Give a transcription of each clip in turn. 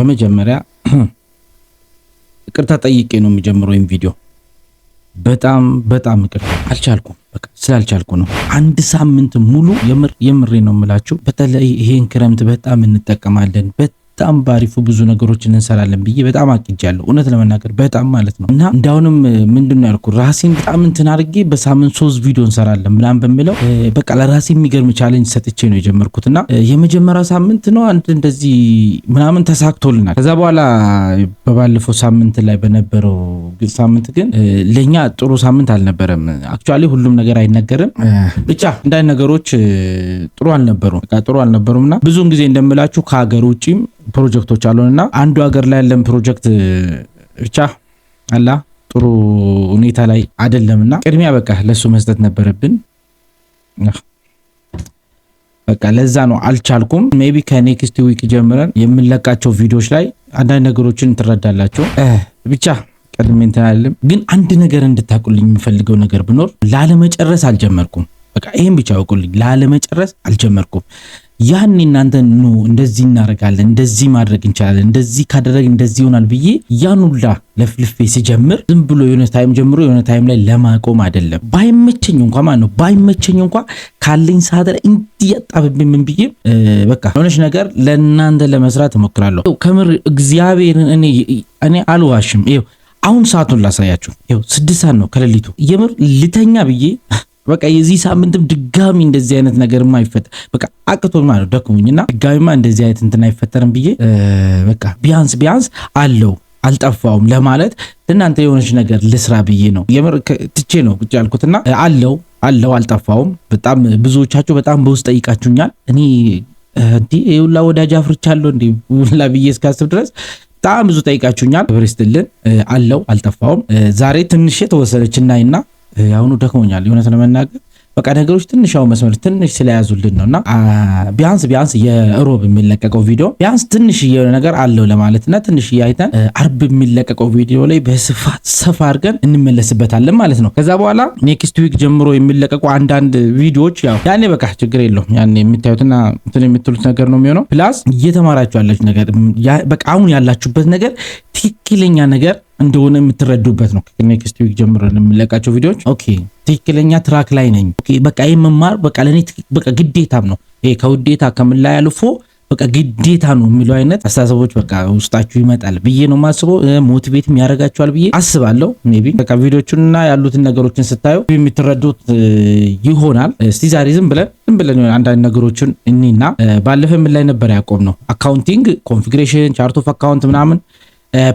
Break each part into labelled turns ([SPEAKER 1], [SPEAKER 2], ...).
[SPEAKER 1] በመጀመሪያ ይቅርታ ጠይቄ ነው የሚጀምረው ይሄን ቪዲዮ። በጣም ይቅርታ አልቻልኩም። በቃ ስላልቻልኩ ነው። አንድ ሳምንት ሙሉ የምሬ ነው የምላችሁ። በተለይ ይሄን ክረምት በጣም እንጠቀማለን፣ በጣም ባሪፉ ብዙ ነገሮችን እንሰራለን ብዬ በጣም አቅጃለሁ። እውነት ለመናገር በጣም ማለት ነው። እና እንዳውንም ምንድነው ያልኩት ራሴን በጣም እንትን አድርጌ በሳምንት 3 ቪዲዮ እንሰራለን ምናምን በሚለው በቃ ለራሴ የሚገርም ቻሌንጅ ሰጥቼ ነው የጀመርኩትና የመጀመሪያ ሳምንት ነው አንድ እንደዚህ ምናምን ተሳክቶልናል። ከዛ በኋላ በባለፈው ሳምንት ላይ በነበረው ሳምንት ግን ለኛ ጥሩ ሳምንት አልነበረም። አክቹአሊ ሁሉም ነገር አይነገርም፣ ብቻ እንዳይ ነገሮች ጥሩ አልነበሩምና ብዙውን ጊዜ እንደምላችሁ ከሀገር ውጪም ፕሮጀክቶች አሉንና አንዱ ሀገር ላይ ያለን ፕሮጀክት ብቻ አላ ጥሩ ሁኔታ ላይ አይደለምና ቅድሚያ በቃ ለሱ መስጠት ነበረብን። በቃ ለዛ ነው አልቻልኩም። ሜቢ ከኔክስት ዊክ ጀምረን የምንለቃቸው ቪዲዮዎች ላይ አንዳንድ ነገሮችን ትረዳላችሁ። ብቻ ቀድሜ እንተናለም። ግን አንድ ነገር እንድታቁልኝ የምፈልገው ነገር ቢኖር ላለመጨረስ አልጀመርኩም። በቃ ይሄን ብቻ አውቁልኝ፣ ላለመጨረስ አልጀመርኩም። ያኔ እናንተ ነው እንደዚህ እናደርጋለን፣ እንደዚህ ማድረግ እንችላለን፣ እንደዚህ ካደረግን እንደዚህ ይሆናል ብዬ ያን ሁላ ለፍልፌ ሲጀምር ዝም ብሎ የሆነ ታይም ጀምሮ የሆነ ታይም ላይ ለማቆም አይደለም። ባይመቸኝ እንኳን ማለት ነው ባይመቸኝ እንኳን ካለኝ ሰዓት ላይ እንዲያጣብብኝ ምን ብዬ በቃ የሆነች ነገር ለእናንተ ለመስራት እሞክራለሁ። ከምር እግዚአብሔርን እኔ አልዋሽም። ይኸው አሁን ሰዓቱን ላሳያችሁ። ይኸው 6 ሰዓት ነው ከሌሊቱ። የምር ልተኛ ብዬ በቃ የዚህ ሳምንትም ድጋሚ እንደዚህ አይነት ነገርማ አይፈጠር በቃ አቅቶኝ ማለት ደክሞኝና ድጋሚማ እንደዚህ አይነት እንትን አይፈጠርም ብዬ በቃ ቢያንስ አልጠፋውም ለማለት እናንተ የሆነች ነገር ልስራ ብዬ ነው የምር ትቼ ነው ቁጭ ያልኩትና አልጠፋውም። በጣም ብዙዎቻችሁ በጣም በውስጥ ጠይቃችሁኛል። እኔ ሁላ ወዳጅ አፍርቻለሁ ሁላ ብዬ እስካስብ ድረስ በጣም ብዙ ጠይቃችሁኛል። ብሬስትልን አልጠፋውም። ዛሬ ትንሽ የተወሰነችና ያሁኑ ደክሞኛል የሆነ ለመናገር በቃ ነገሮች ትንሽው መስመር ትንሽ ስለያዙልን ነውና ቢያንስ የሮብ የሚለቀቀው ቪዲዮ ቢያንስ ትንሽ የሆነ ነገር አለው ለማለትና ትንሽ ያይተን አርብ የሚለቀቀው ቪዲዮ ላይ በስፋት ሰፋ አድርገን እንመለስበታለን ማለት ነው። ከዛ በኋላ ኔክስት ዊክ ጀምሮ የሚለቀቁ አንዳንድ ቪዲዮዎች ያው ያኔ በቃ ችግር የለውም ያኔ የምታዩትና እንትን የምትሉት ነገር ነው የሚሆነው። ፕላስ እየተማራችሁ ያላችሁ ነገር በቃ አሁን ያላችሁበት ነገር ትክክለኛ ነገር እንደሆነ የምትረዱበት ነው። ኔክስት ዊክ ጀምሮ የሚለቃቸው ቪዲዮዎች ኦኬ ትክክለኛ ትራክ ላይ ነኝ። ኦኬ በቃ መማር በቃ ለኔ በቃ ግዴታም ነው። ይሄ ከውዴታ ከመላይ አልፎ በቃ ግዴታ ነው የሚለው አይነት አስተሳሰቦች በቃ ውስጣችሁ ይመጣል ብዬ ነው ማስበው። ሞቲቬትም ያደርጋችኋል ብዬ አስባለሁ። ሜቢ በቃ ቪዲዮቹንና ያሉትን ነገሮችን ስታዩ የምትረዱት ይሆናል። እስቲ ዛሬ ዝም ብለን አንዳንድ ነገሮችን እኔና ባለፈ ምን ላይ ነበር ያቆም ነው አካውንቲንግ ኮንፊግሬሽን ቻርት ኦፍ አካውንት ምናምን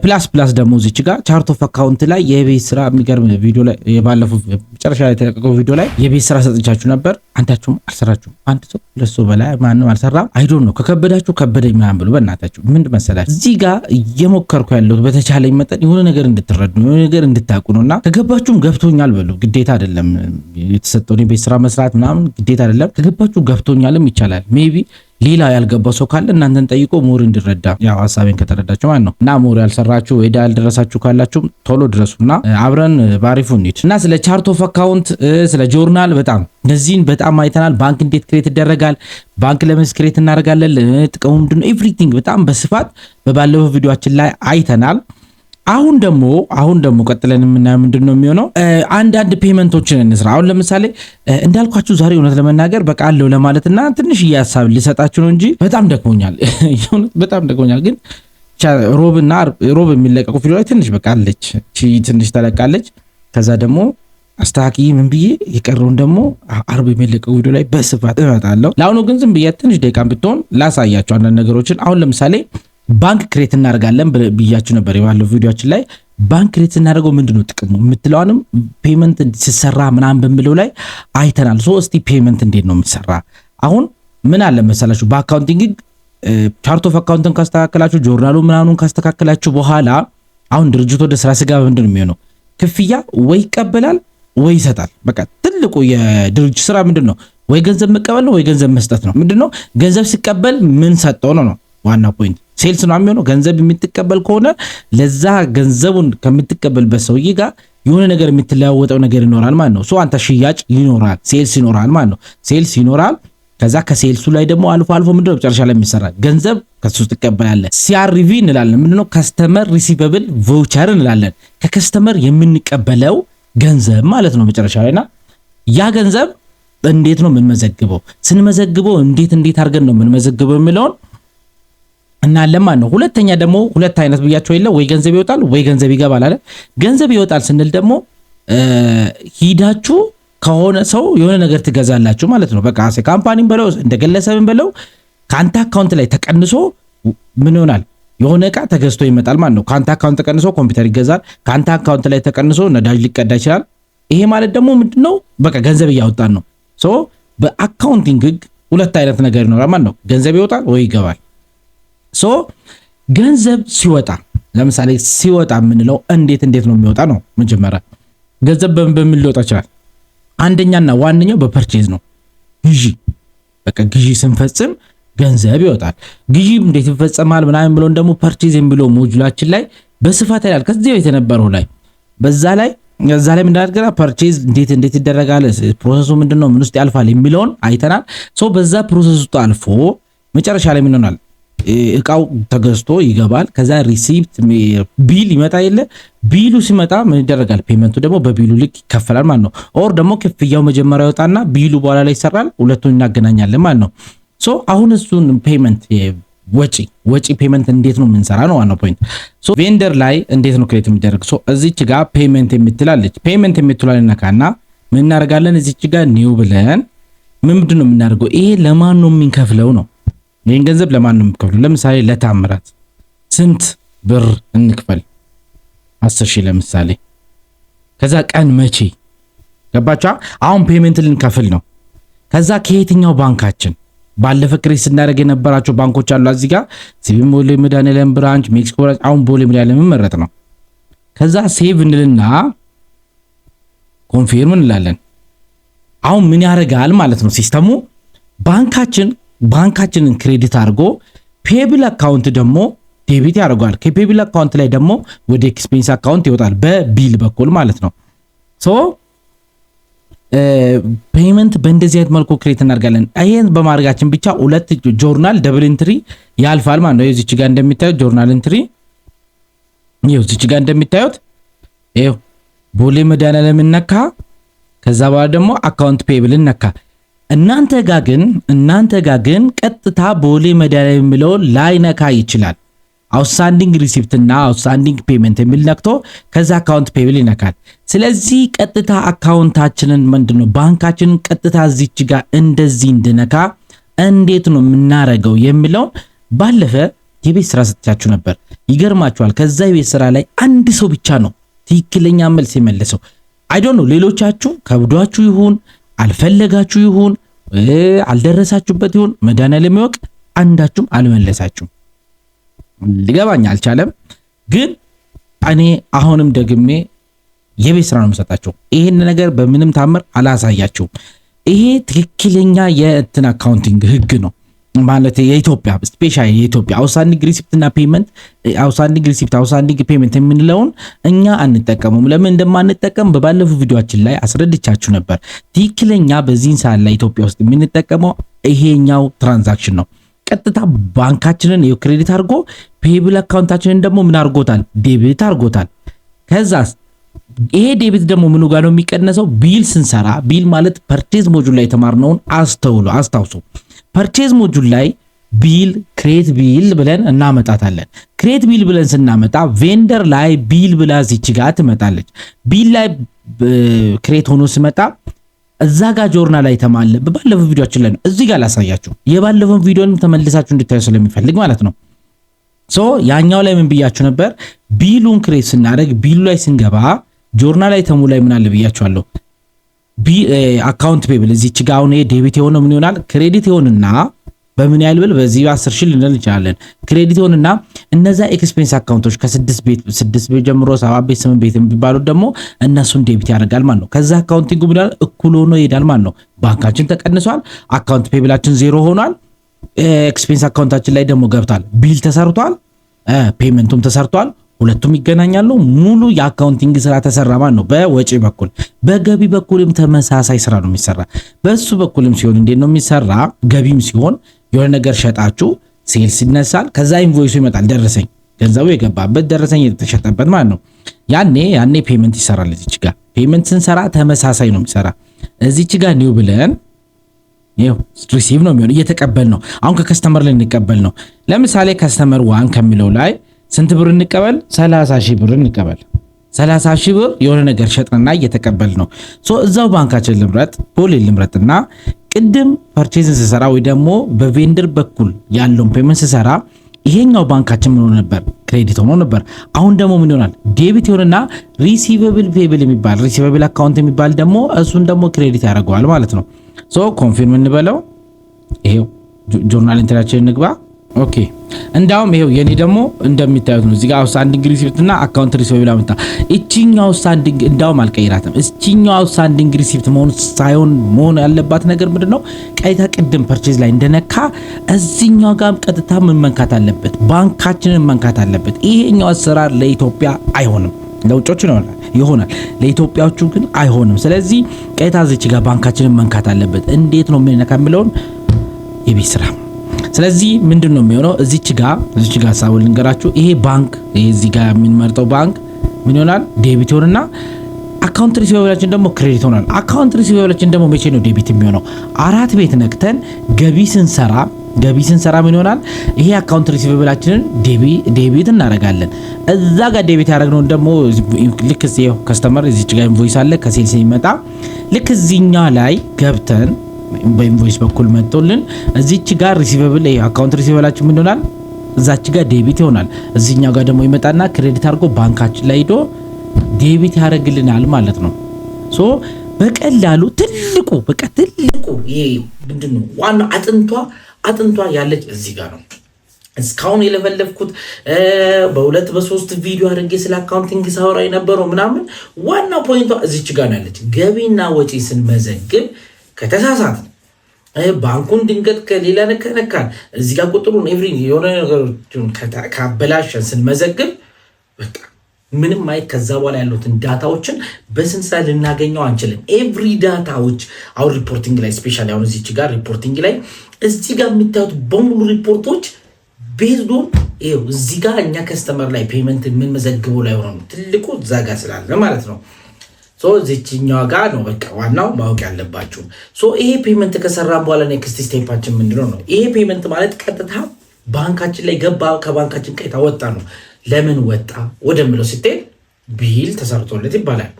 [SPEAKER 1] ፕላስ ደግሞ እዚች ጋር ቻርት ኦፍ አካውንት ላይ የቤት ስራ የሚገርም ቪዲዮ ላይ የባለፈው መጨረሻ ላይ የተለቀቀው ቪዲዮ ላይ የቤት ስራ ሰጥቻችሁ ነበር። አንዳችሁም አልሰራችሁም። አንድ ሰው ለሱ በላይ ማንም አልሰራም። አይዶን ነው ከከበዳችሁ ከበደኝ ምናምን ብሎ በእናታችሁ ምን መሰላችሁ እዚህ ጋር እየሞከርኩ ያለሁት በተቻለኝ መጠን የሆነ ነገር እንድትረዱ የሆነ ነገር እንድታውቁ ነውና ከገባችሁም ገብቶኛል በሉ። ግዴታ አይደለም የተሰጠው የቤት ስራ መስራት ምናምን ግዴታ አይደለም። ከገባችሁ ገብቶኛልም ይቻላል። ሜቢ ሌላ ያልገባው ሰው ካለ እናንተን ጠይቆ ሞር እንዲረዳ ያው ሐሳቤን ከተረዳችሁ ማለት ነው። እና ሞር ያልሰራችሁ ወይ ያልደረሳችሁ ካላችሁ ቶሎ ድረሱና አብረን ባሪፉ እንሂድ እና ስለ ቻርት ኦፍ አካውንት ስለ ጆርናል እነዚህን በጣም አይተናል። ባንክ እንዴት ክሬት ይደረጋል፣ ባንክ ለምን ክሬት እናደርጋለን፣ ጥቅሙ ምንድነው፣ ኤቭሪቲንግ በጣም በስፋት በባለፈው ቪዲዮአችን ላይ አይተናል። አሁን ደግሞ ቀጥለን የምናየው ምንድነው የሚሆነው አንዳንድ ፔመንቶችን እንስራ። አሁን ለምሳሌ እንዳልኳችሁ ዛሬ እውነት ለመናገር በቃ አለው ለማለትና ትንሽ ያሳብ ልሰጣችሁ ነው እንጂ በጣም ደክሞኛል። ግን ሮብ የሚለቀቁ ቪዲዮ ላይ ትንሽ በቃ አለች ትንሽ ተለቃለች። ከዛ ደግሞ አስተካክዬ ምን ብዬ የቀረውን ደግሞ አርብ የሚለቀቁ ቪዲዮ ላይ በስፋት እመጣለሁ። ለአሁኑ ግን ዝም ብዬ ትንሽ ደቂቃ ብትሆን ላሳያችሁ አንዳንድ ነገሮችን። አሁን ለምሳሌ ባንክ ክሬት እናደርጋለን ብያችሁ ነበር የባለው ቪዲዮአችን ላይ። ባንክ ክሬት እናደርገው ምንድነው ጥቅሙ የምትለዋንም ፔመንት ሲሰራ ምናምን በሚለው ላይ አይተናል። እስቲ ፔመንት እንዴት ነው የሚሰራ? አሁን ምን አለ መሰላችሁ በአካውንቲንግ ቻርት ኦፍ አካውንትን ካስተካከላችሁ ጆርናሉ ምናምን ካስተካከላችሁ በኋላ አሁን ድርጅት ወደ ስራ ሲገባ ምንድነው የሚሆነው? ክፍያ ወይ ይቀበላል ወይ ይሰጣል። በቃ ትልቁ የድርጅት ስራ ምንድነው? ወይ ገንዘብ መቀበል ነው ወይ ገንዘብ መስጠት ነው። ምንድነው ገንዘብ ሲቀበል ምን ሰጠው ነው ዋና ፖይንት። ሴልስ ነው የሚሆነው። ገንዘብ የምትቀበል ከሆነ ለዛ ገንዘቡን ከምትቀበልበት ሰውዬ ጋር የሆነ ነገር የምትለያወጠው ነገር ይኖራል ማለት ነው። አንተ ሽያጭ ይኖራል፣ ሴልስ ይኖራል ማለት ነው። ሴልስ ይኖራል ከዛ ከሴልሱ ላይ ደግሞ አልፎ ምንድነው መጨረሻ ላይ የሚሰራ ገንዘብ ከሱ ትቀበላለህ። ሲአርቪ እንላለን። ምንድነው ከስተመር ሪሲቨብል ቫውቸር እንላለን። ከከስተመር የምንቀበለው ገንዘብ ማለት ነው መጨረሻ ላይና ያ ገንዘብ እንዴት ነው የምንመዘግበው? ስንመዘግበው እንዴት አድርገን ነው የምንመዘግበው የሚለውን እናያለን ማለት ነው። ሁለተኛ ደግሞ ሁለት አይነት ብያቸው የለ ወይ ገንዘብ ይወጣል ወይ ገንዘብ ይገባል አይደል? ገንዘብ ይወጣል ስንል ደግሞ ሂዳችሁ ከሆነ ሰው የሆነ ነገር ትገዛላችሁ ማለት ነው። በቃ ካምፓኒም በለው እንደ ግለሰብም በለው ካንተ አካውንት ላይ ተቀንሶ ምን ይሆናል? የሆነ እቃ ተገዝቶ ይመጣል ማለት ነው። ካንተ አካውንት ተቀንሶ ኮምፒውተር ይገዛል። ካንተ አካውንት ላይ ተቀንሶ ነዳጅ ሊቀዳ ይችላል። ይሄ ማለት ደግሞ ምንድነው? በቃ ገንዘብ እያወጣን ነው። ሶ በአካውንቲንግ ህግ ሁለት አይነት ነገር ይኖራል ማለት ነው። ገንዘብ ይወጣል ወይ ይገባል። ሶ ገንዘብ ሲወጣ ለምሳሌ ሲወጣ የምንለው እንዴት ነው የሚወጣ ነው። መጀመሪያ ገንዘብ በምን ሊወጣ ይችላል? አንደኛና ዋነኛው በፐርቼዝ ነው። ግዢ በቃ ግዢ ስንፈጽም ገንዘብ ይወጣል። ግዢ እንዴት ይፈጸማል ምናምን ብሎን ደግሞ ፐርቼዝ የሚለው ሞጁላችን ላይ በስፋት ያላል ከዚህ የተነበረው ላይ በዛ ላይ ምን እንዳደረገና ፐርቼዝ እንዴት ይደረጋል፣ ፕሮሰሱ ምንድነው፣ ምን ውስጥ ያልፋል የሚለውን አይተናል። ሶ በዛ ፕሮሰስ ውስጥ አልፎ መጨረሻ ላይ ምን ይሆናል? እቃው ተገዝቶ ይገባል። ከዛ ሪሲፕት ቢል ይመጣ የለ ቢሉ ሲመጣ ምን ይደረጋል? ፔመንቱ ደግሞ በቢሉ ልክ ይከፈላል ማለት ነው። ኦር ደግሞ ክፍያው መጀመሪያ ይወጣና ቢሉ በኋላ ላይ ይሰራል። ሁለቱን እናገናኛለን ማለት ነው። ሶ አሁን እሱን ፔመንት ወጪ ፔመንት እንዴት ነው የምንሰራ ነው ዋናው ፖይንት። ሶ ቬንደር ላይ እንዴት ነው ክሬት የሚደረግ? ሶ እዚች ጋር ፔመንት የምትላለች ፔመንት የምትላለች ነካና ምን እናደርጋለን? እዚች ጋር ኒው ብለን ምንድን ነው የምናደርገው? ይሄ ለማን ነው የምንከፍለው ነው። ይሄን ገንዘብ ለማን ነው የምንከፍለው? ለምሳሌ ለታምራት ስንት ብር እንክፈል? 10,000 ለምሳሌ። ከዛ ቀን መቼ ገባቻ? አሁን ፔመንት ልንከፍል ነው። ከዛ ከየትኛው ባንካችን ባለፈ ክሬት ስናደርግ የነበራቸው ባንኮች አሉ። እዚህ ጋር ሲቢ ቦሌ መድኃኒዓለም ብራንች፣ ሜክሲኮ ብራንች፣ አሁን ቦሌ መድኃኒዓለም መረጥ ነው። ከዛ ሴቭ እንልና ኮንፊርም እንላለን። አሁን ምን ያደርጋል ማለት ነው ሲስተሙ ባንካችንን ክሬዲት አድርጎ ፔብል አካውንት ደግሞ ዴቢት ያደርጋል። ከፔብል አካውንት ላይ ደግሞ ወደ ኤክስፔንስ አካውንት ይወጣል በቢል በኩል ማለት ነው። ሶ ፔመንት በእንደዚህ አይነት መልኩ ክሬት እናደርጋለን። ይሄን በማድረጋችን ብቻ ሁለት ጆርናል ደብል ኢንትሪ ያልፋል ማለት ነው። እዚች ጋር እንደሚታዩት ጆርናል ኢንትሪ እዚች ጋር እንደሚታዩት ይሄው ቦሌ መድኃኒዓለም ነካ። ከዛ በኋላ ደግሞ አካውንት ፔብል ነካ። እናንተ ጋር ግን ቀጥታ ቦሌ መድኃኒዓለም የሚለው ላይ ነካ ይችላል። አውትስታንዲንግ ሪሲፕት እና አውትስታንዲንግ ፔመንት የሚል ነክቶ ከዛ አካውንት ፔብል ይነካል። ስለዚህ ቀጥታ አካውንታችንን ምንድነው ባንካችንን ቀጥታ እዚች ጋር እንደዚህ እንድነካ እንዴት ነው የምናረገው የሚለው ባለፈ የቤት ስራ ሰጥቻችሁ ነበር። ይገርማችኋል። ከዛ የቤት ስራ ላይ አንድ ሰው ብቻ ነው ትክክለኛ መልስ የመለሰው። አይ ዶንት ኖ ሌሎቻችሁ ከብዷችሁ ይሁን አልፈለጋችሁ ይሁን አልደረሳችሁበት ይሁን መድኃኒዓለም ይወቅ፣ አንዳችሁም አልመለሳችሁም። ሊገባኝ አልቻለም። ግን እኔ አሁንም ደግሜ የቤት ስራ ነው የምሰጣቸው። ይሄን ነገር በምንም ታምር አላሳያችሁም። ይሄ ትክክለኛ የእንትን አካውንቲንግ ህግ ነው ማለት የኢትዮጵያ ስፔሻሊ የኢትዮጵያ አውትስታንዲንግ ሪሲፕት እና ፔመንት አውትስታንዲንግ ፔመንት የምንለውን እኛ አንጠቀሙም። ለምን እንደማንጠቀም በባለፈው ቪዲዮአችን ላይ አስረድቻችሁ ነበር። ትክክለኛ በዚህን ሰዓት ላይ ኢትዮጵያ ውስጥ የምንጠቀመው ይሄኛው ትራንዛክሽን ነው። ቀጥታ ባንካችንን ክሬዲት አድርጎ ፔብል አካውንታችንን ደግሞ ምን አድርጎታል? ዴቢት አድርጎታል። ከዛስ ይሄ ዴቢት ደግሞ ምኑ ጋር ነው የሚቀነሰው? ቢል ስንሰራ ቢል ማለት ፐርቼዝ ሞጁል ላይ የተማርነውን አስታውሱ። ፐርቼዝ ሞጁል ላይ ቢል ክሬት ቢል ብለን እናመጣታለን። ክሬት ቢል ብለን ስናመጣ ቬንደር ላይ ቢል ብላ እዚች ጋር ትመጣለች። ቢል ላይ ክሬት ሆኖ ሲመጣ እዛ ጋር ጆርናል ላይ ተማለ በባለፈው ቪዲዮአችን ላይ ነው። እዚህ ጋር ላሳያችሁ የባለፈው ቪዲዮን ተመልሳችሁ እንድታዩ ስለሚፈልግ ማለት ነው። ሶ ያኛው ላይ ምን ብያችሁ ነበር? ቢሉን ክሬት ስናደርግ ቢሉ ላይ ስንገባ ጆርናል ላይ ተሙ ላይ ምን አለ ብያችኋለሁ። አካውንት ፔብል እዚች ጋር አሁን ዴቢት የሆነ ምን ይሆናል? ክሬዲት ይሆንና በምን ያህል ብል በዚህ 10,000 ልንል እንችላለን። ክሬዲት ይሆንና እነዛ ኤክስፔንስ አካውንቶች ከ6 ቤት ጀምሮ 7 ቤት 8 ቤት የሚባሉት ደግሞ እነሱን ዴቢት ያደርጋል ማለት ነው። ከዛ አካውንቲንግ ብላል እኩል ሆኖ ይሄዳል ማለት ነው። ባንካችን ተቀንሷል፣ አካውንት ፔብላችን ዜሮ ሆኗል። ኤክስፔንስ አካውንታችን ላይ ደግሞ ገብቷል። ቢል ተሰርቷል፣ ፔመንቱም ተሰርቷል። ሁለቱም ይገናኛሉ። ሙሉ የአካውንቲንግ ስራ ተሰራ ማለት ነው በወጪ በኩል። በገቢ በኩልም ተመሳሳይ ስራ ነው የሚሰራ። በሱ በኩልም ሲሆን እንዴት ነው የሚሰራ? ገቢም ሲሆን የሆነ ነገር ሸጣችሁ ሴልስ ይነሳል። ከዛ ኢንቮይሱ ይመጣል፣ ደረሰኝ ገንዘቡ የገባበት ደረሰኝ የተሸጠበት ማለት ነው። ያኔ ፔመንት ይሰራል። እዚች ጋር ፔመንት ስንሰራ ተመሳሳይ ነው የሚሰራ። እዚች ጋር ኒው ብለን ይኸው ሪሲቭ ነው የሚሆነው፣ እየተቀበል ነው። አሁን ከከስተመር ላይ እንቀበል ነው። ለምሳሌ ከስተመር ዋን ከሚለው ላይ ስንት ብር እንቀበል? 30 ሺህ ብር እንቀበል። 30 ሺህ ብር የሆነ ነገር ሸጥንና እየተቀበል ነው። እዛው ባንካችን ልምረጥ፣ ፖሊ ልምረጥና ቅድም ፐርቼዝ ስሰራ ወይ ደግሞ በቬንደር በኩል ያለውን ፔመንት ስሰራ ይሄኛው ባንካችን ምን ሆኖ ነበር? ክሬዲት ሆኖ ነበር። አሁን ደግሞ ምን ይሆናል? ዴቢት ይሆንና ሪሲቨብል ፔብል የሚባል ሪሲቨብል አካውንት የሚባል ደግሞ እሱን ደግሞ ክሬዲት ያደርገዋል ማለት ነው። ኮንፊርም እንበለው። ይሄው ጆርናል ኢንትሪያችን እንግባ። ኦኬ እንዳውም ይሄው የኔ ደግሞ እንደሚታዩት ነው። እዚህ ጋር አውትስታንዲንግ ሪሲፕት እና አካውንት ሪሲቨብል አመጣ። እቺኛው አውትስታንዲንግ እንዳውም አልቀይራትም። እቺኛው አውትስታንዲንግ ሪሲፕት መሆን ያለባት ነገር ምንድነው? ቀይታ ቅድም ፐርቼዝ ላይ እንደነካ እዚህኛው ጋር ቀጥታ ምን መንካት አለበት? ባንካችንን መንካት አለበት። ይሄኛው አሰራር ለኢትዮጵያ አይሆንም። ለውጮቹ ይሆናል፣ ለኢትዮጵያዎቹ ግን አይሆንም። ስለዚህ ቀይታ እዚች ጋር ባንካችንን መንካት አለበት። እንዴት ነው ምን ነካ የሚለውን የቤት ስራ። ስለዚህ ምንድነው የሚሆነው? እዚች ጋር ሳውል ልንገራችሁ። ይሄ ባንክ እዚህ ጋር የምንመርጠው ባንክ ምን ይሆናል? ዴቢት ይሆንና አካውንት ሪሲቨብላችን ደግሞ ክሬዲት ይሆናል። አካውንት ሪሲቨብላችን ደግሞ መቼ ነው ዴቢት የሚሆነው? 4 ቤት ነክተን ገቢ ስንሰራ ምን ይሆናል? ይሄ አካውንት ሪሲቨብላችንን ዴቢት እናደርጋለን። እዛ ጋር ዴቢት ያደረግነው ደግሞ ልክ እዚህ ከስተመር እዚች ጋር ኢንቮይስ አለ ከሴልስ የሚመጣ ልክ እዚህኛ ላይ ገብተን በኢንቮይስ በኩል መጥቶልን እዚች ጋር ሪሲቨብል አካውንት ሪሲቨብላችን ምን ይሆናል? እዛች ጋር ዴቢት ይሆናል። እዚህኛው ጋር ደግሞ ይመጣና ክሬዲት አድርጎ ባንካችን ላይ ሄዶ ዴቢት ያደርግልናል ማለት ነው። በቀላሉ ትልቁ ይሄ ምንድነው ዋናው አጥንቷ ያለች እዚህ ጋር ነው። እስካሁን የለፈለፍኩት በሁለት በሶስት ቪዲዮ አድርጌ ስለ አካውንቲንግ ሳወራ የነበረው ምናምን ዋናው ፖይንቷ እዚች ጋር ነው ያለች። ገቢና ወጪ ስንመዘግብ ከተሳሳት ባንኩን ድንገት ከሌላ ነካን እዚህ ጋር ቁጥሩን ኤቭሪቲንግ የሆነ ነገሮችን ካበላሸን ስንመዘግብ በቃ ምንም ማየት ከዛ በኋላ ያሉትን ዳታዎችን በስንት ሰዓት ልናገኘው አንችልም። ኤቭሪ ዳታዎች አሁን ሪፖርቲንግ ላይ ስፔሻሊ አሁን እዚች ጋር ሪፖርቲንግ ላይ እዚህ ጋር የሚታዩት በሙሉ ሪፖርቶች ቤዝዶን ይኸው እዚህ ጋር እኛ ከስተመር ላይ ፔመንት የምንመዘግበው ላይ ሆኖ ትልቁ እዛ ጋር ስላለ ማለት ነው። እዚችኛዋ ጋር ነው በቃ ዋናው ማወቅ ያለባችሁ። ይሄ ፔመንት ከሰራን በኋላ ኔክስት ስቴፓችን ምንድነው ነው? ይሄ ፔመንት ማለት ቀጥታ ባንካችን ላይ ገባ፣ ከባንካችን ቀጥታ ወጣ ነው። ለምን ወጣ ወደምለው ስትሄድ ቢል ተሰርቶለት ይባላል።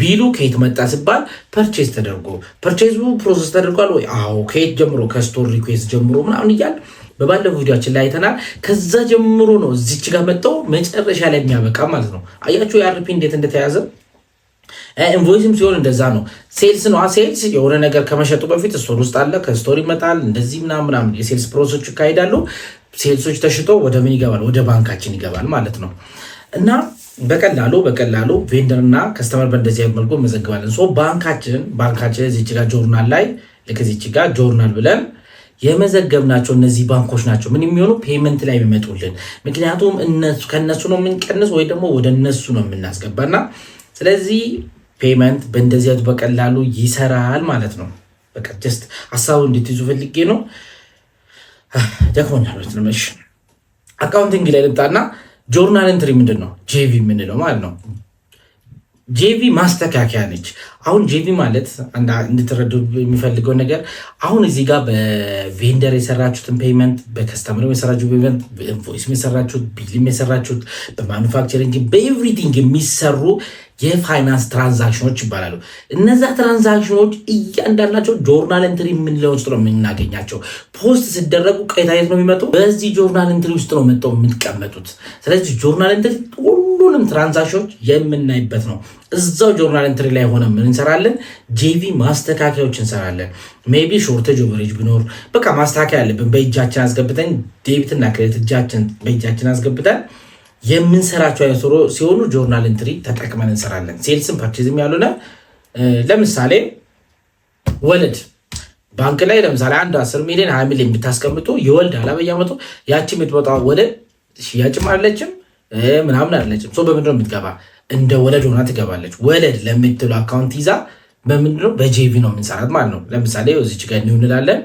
[SPEAKER 1] ቢሉ ከየት መጣ ሲባል ፐርቼዝ ተደርጎ ፐርቼዙ ፕሮሰስ ተደርጓል ወይ? አዎ። ከየት ጀምሮ? ከስቶር ሪኩዌስት ጀምሮ ምናምን እያል በባለፈው ቪዲዮችን ላይ አይተናል። ከዛ ጀምሮ ነው እዚች ጋር መጣው መጨረሻ ላይ የሚያበቃ ማለት ነው። አያችሁ የአርፒ እንዴት እንደተያዘ። ኢንቮይስም ሲሆን እንደዛ ነው። ሴልስ ነው። ሴልስ የሆነ ነገር ከመሸጡ በፊት ስቶር ውስጥ አለ፣ ከስቶር ይመጣል፣ እንደዚህ ምናምን የሴልስ ፕሮሰሶች ይካሄዳሉ። ሴልሶች ተሽጦ ወደ ምን ይገባል? ወደ ባንካችን ይገባል ማለት ነው። እና በቀላሉ ቬንደር እና ከስተመር በእንደዚህ አይነት መልኩ መዘግባለን። ባንካችን እዚች ጋር ጆርናል ላይ ልክ እዚች ጋር ጆርናል ብለን የመዘገብናቸው እነዚህ ባንኮች ናቸው ምን የሚሆኑ ፔመንት ላይ የሚመጡልን። ምክንያቱም ከነሱ ነው የምንቀንስ ወይ ደግሞ ወደ እነሱ ነው የምናስገባና ስለዚህ ፔመንት በእንደዚህ አይነት በቀላሉ ይሰራል ማለት ነው። በቃ ጀስት ሀሳቡ እንድትይዙ ፈልጌ ነው። ደክሞኛል ትንሽ። አካውንቲንግ ላይ ልምጣና ጆርናል ኢንትሪ ምንድን ነው? ጄቪ የምንለው ማለት ነው። ጄቪ ማስተካከያ ነች። አሁን ጄቪ ማለት እንድትረዱ የሚፈልገው ነገር አሁን እዚህ ጋር በቬንደር የሰራችሁትን ፔመንት፣ በከስተመር የሰራችሁት ፔመንት፣ በኢንቮይስ የሰራችሁት፣ ቢልም የሰራችሁት፣ በማኑፋክቸሪንግ በኤቭሪቲንግ የሚሰሩ የፋይናንስ ትራንዛክሽኖች ይባላሉ። እነዛ ትራንዛክሽኖች እያንዳንዳቸው ጆርናል ኢንትሪ የምንለው ውስጥ ነው የምናገኛቸው። ፖስት ሲደረጉ ቀይታየት ነው የሚመጡ በዚህ ጆርናል ኢንትሪ ውስጥ ነው መጥተው የምትቀመጡት። ስለዚህ ጆርናል ኢንትሪ ሁሉንም ትራንዛክሽኖች የምናይበት ነው። እዛው ጆርናል ኢንትሪ ላይ ሆነ ምን እንሰራለን? ጄቪ ማስተካከያዎች እንሰራለን። ሜቢ ሾርቴጅ ኦቨሬጅ ቢኖር በቃ ማስተካከያ አለብን። በእጃችን አስገብተን ዴቢትና ክሬዲት በእጃችን አስገብተን የምንሰራቸው አይነት ሲሆኑ ጆርናል ኢንትሪ ተጠቅመን እንሰራለን። ሴልስም ፐርቼዝም ያሉነ ለምሳሌ ወለድ ባንክ ላይ ለምሳሌ 10 ሚሊዮን 20 ሚሊዮን ብታስቀምጡ ይወልዳል በየዓመቱ። ያቺ የምትመጣው ወለድ ሽያጭም አለችም ምናምን አለችም። በምንድነው የምትገባ? እንደ ወለድ ሆና ትገባለች። ወለድ ለምትሉ አካውንት ይዛ በምንድነው በጄቪ ነው የምንሰራት ማለት ነው። ለምሳሌ እዚች ጋር እንላለን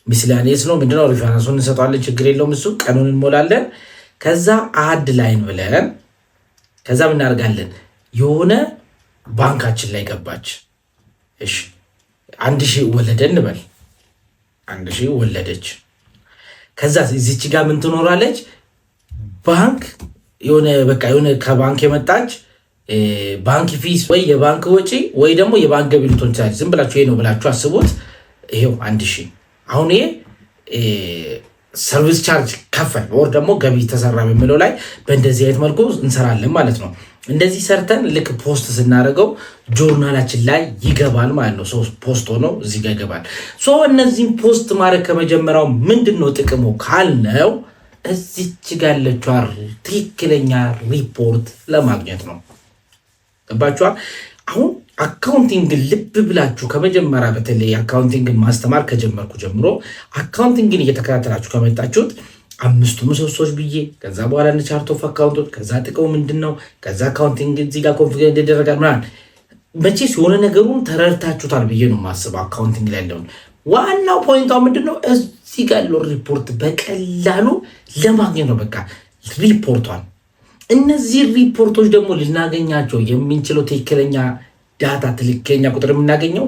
[SPEAKER 1] ሚስላኔስ ነው ምንድነው ሪፈረንሱን እንሰጠዋለን። ችግር የለውም እሱ ቀኑን እንሞላለን። ከዛ አድ ላይን ብለን ከዛ ምን እናደርጋለን? የሆነ ባንካችን ላይ ገባች። እሺ 1000 ወለደ እንበል 1000 ወለደች። ከዛ እዚች ጋር ምን ትኖራለች? ባንክ የሆነ በቃ የሆነ ከባንክ የመጣች ባንክ ፊስ ወይ የባንክ ወጪ ወይ ደግሞ የባንክ ገቢ ልትሆን ትችላለች። ዝም ብላችሁ ይሄ ነው ብላችሁ አስቡት። ይሄው 1000 አሁን ይሄ ሰርቪስ ቻርጅ ከፈል ወር ደግሞ ገቢ ተሰራ በሚለው ላይ በእንደዚህ አይነት መልኩ እንሰራለን ማለት ነው። እንደዚህ ሰርተን ልክ ፖስት ስናደርገው ጆርናላችን ላይ ይገባል ማለት ነው። ፖስት ሆኖ እዚህ ጋር ይገባል። እነዚህም ፖስት ማድረግ ከመጀመሪያው ምንድነው ጥቅሙ ካልነው እዚች ጋር ያለችው ትክክለኛ ሪፖርት ለማግኘት ነው። ገባችኋል? አሁን አካውንቲንግ ልብ ብላችሁ ከመጀመሪያ በተለይ አካውንቲንግን ማስተማር ከጀመርኩ ጀምሮ አካውንቲንግን እየተከታተላችሁ ከመጣችሁት 5 ምሰሶች ብዬ ከዛ በኋላ እንደ ቻርት ኦፍ አካውንቶች ከዛ ጥቅሙ ምንድነው ከዛ አካውንቲንግ እዚህ ጋር ኮንፊገር እንደደረጋል ምናምን መቼስ የሆነ ነገሩን ተረድታችሁታል ብዬ ነው የማስበው። አካውንቲንግ ላይ ያለውን ዋናው ፖይንቷ ምንድነው እዚህ ጋር ያለው ሪፖርት በቀላሉ ለማግኘት ነው። በቃ ሪፖርቷን እነዚህ ሪፖርቶች ደግሞ ልናገኛቸው የምንችለው ትክክለኛ ዳታ ትክክለኛ ቁጥር የምናገኘው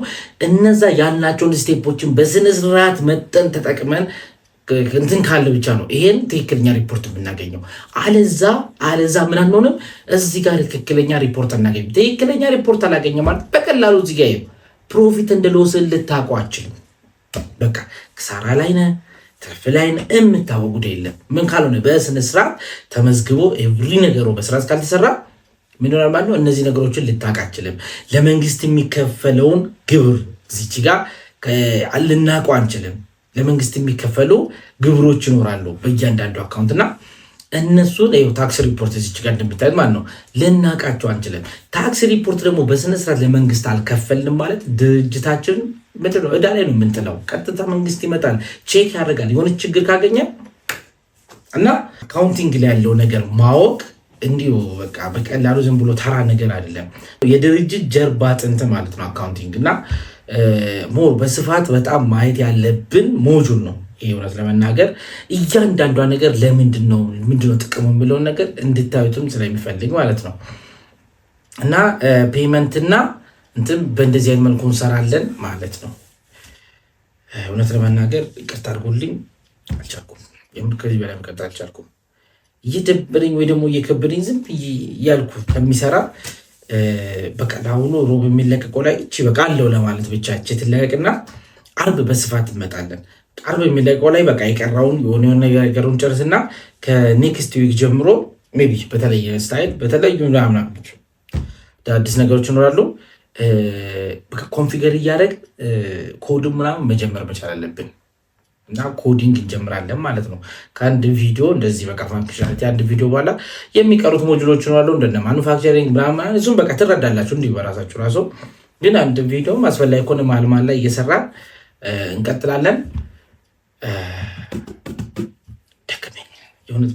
[SPEAKER 1] እነዛ ያልናቸውን ስቴፖችን በስነ ስርዓት መጠን ተጠቅመን እንትን ካለ ብቻ ነው ይሄን ትክክለኛ ሪፖርት የምናገኘው። አለዛ ምን አንሆንም። እዚህ ጋር ትክክለኛ ሪፖርት አናገኝም። ትክክለኛ ሪፖርት አላገኘ ማለት በቀላሉ እዚህ ጋር ፕሮፊት እንደ ሎስ ልታውቁ አትችሉም። በቃ ክሳራ ላይ ነህ ትርፍ ላይ ነህ የምታወቅ ጉዳይ የለም። ምን ካልሆነ በስነ ስርዓት ተመዝግቦ ኤቭሪ ነገሩ በስርዓት ካልተሰራ ምን ይሆናል ማለት ነው። እነዚህ ነገሮችን ልታውቅ አትችልም። ለመንግስት የሚከፈለውን ግብር እዚች ጋር ልናውቀው አንችልም። ለመንግስት የሚከፈሉ ግብሮች ይኖራሉ በእያንዳንዱ አካውንት እና እነሱን ታክስ ሪፖርት እዚች ጋር እንደምታዩት ማለት ነው ልናውቃቸው አንችልም። ታክስ ሪፖርት ደግሞ በስነ ስርዓት ለመንግስት አልከፈልንም ማለት ድርጅታችን ምንድን ነው ዕዳ ላይ ነው የምንጥለው። ቀጥታ መንግስት ይመጣል ቼክ ያደርጋል የሆነ ችግር ካገኘ እና አካውንቲንግ ላይ ያለው ነገር ማወቅ እንዲሁ በቃ በቀላሉ ዝም ብሎ ተራ ነገር አይደለም። የድርጅት ጀርባ አጥንት ማለት ነው አካውንቲንግ እና ሞር በስፋት በጣም ማየት ያለብን ሞጁል ነው። ይሄ እውነት ለመናገር እያንዳንዷ ነገር ምንድነው ጥቅሙ የሚለውን ነገር እንድታዩትም ስለሚፈልግ ማለት ነው እና ፔመንትና እንትን በእንደዚህ አይነት መልኩ እንሰራለን ማለት ነው። እውነት ለመናገር ይቅርታ አድርጉልኝ አልቻልኩም። ከዚህ በላይ መቀጠል አልቻልኩም። እየደበረኝ ወይ ደግሞ እየከበደኝ ዝም እያልኩ ከሚሰራ በቃ ለአሁኑ ሮብ የሚለቀቀው ላይ እቺ በቃ አለው ለማለት ብቻ እቺ ትለቀቅና አርብ በስፋት እንመጣለን። አርብ የሚለቀቀው ላይ በቃ የቀረውን የሆነ ነገሩን ጨርስና ከኔክስት ዊክ ጀምሮ ሜቢ በተለየ ስታይል በተለዩ ምናምን አዲስ ነገሮች ይኖራሉ። በቃ ኮንፊገር እያደረግ ኮድ ምናምን መጀመር መቻል አለብን እና ኮዲንግ እንጀምራለን ማለት ነው። ከአንድ ቪዲዮ እንደዚህ በቃ ፋንክሽናሊቲ አንድ ቪዲዮ በኋላ የሚቀሩት ሞጁሎች ይኖራሉ እንደነ ማኑፋክቸሪንግ ምናምን እሱም በቃ ትረዳላችሁ እንዲሁ በራሳችሁ ራሱ። ግን አንድ ቪዲዮ አስፈላጊ ከሆነ መሀል ላይ እየሰራን እንቀጥላለን። ደከመኝ የእውነት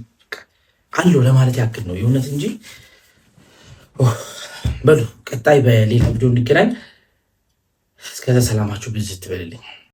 [SPEAKER 1] አለው ለማለት ያክል ነው የእውነት እንጂ በሉ ቀጣይ በሌላ ቪዲዮ እንገናኝ። እስከዛ ሰላማችሁ ብዝት ትበልልኝ።